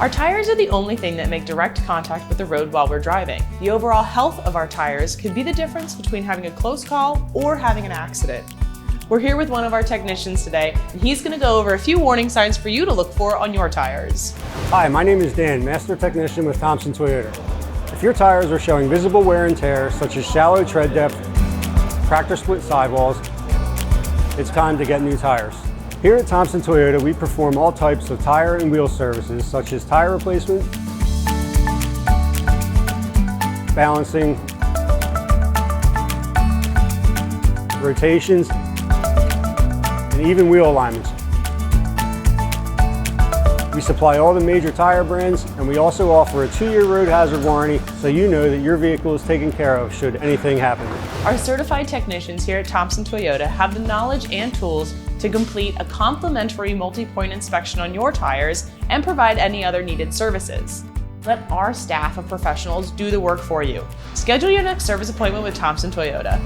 Our tires are the only thing that make direct contact with the road while we're driving. The overall health of our tires could be the difference between having a close call or having an accident. We're here with one of our technicians today, and he's going to go over a few warning signs for you to look for on your tires. Hi, my name is Dan, Master Technician with Thompson Toyota. If your tires are showing visible wear and tear, such as shallow tread depth, cracked or split sidewalls, it's time to get new tires. Here at Thompson Toyota, we perform all types of tire and wheel services, such as tire replacement, balancing, rotations, and even wheel alignments. We supply all the major tire brands, and we also offer a 2-year road hazard warranty, so you know that your vehicle is taken care of should anything happen. Our certified technicians here at Thompson Toyota have the knowledge and tools to complete a complimentary multi-point inspection on your tires and provide any other needed services. Let our staff of professionals do the work for you. Schedule your next service appointment with Thompson Toyota.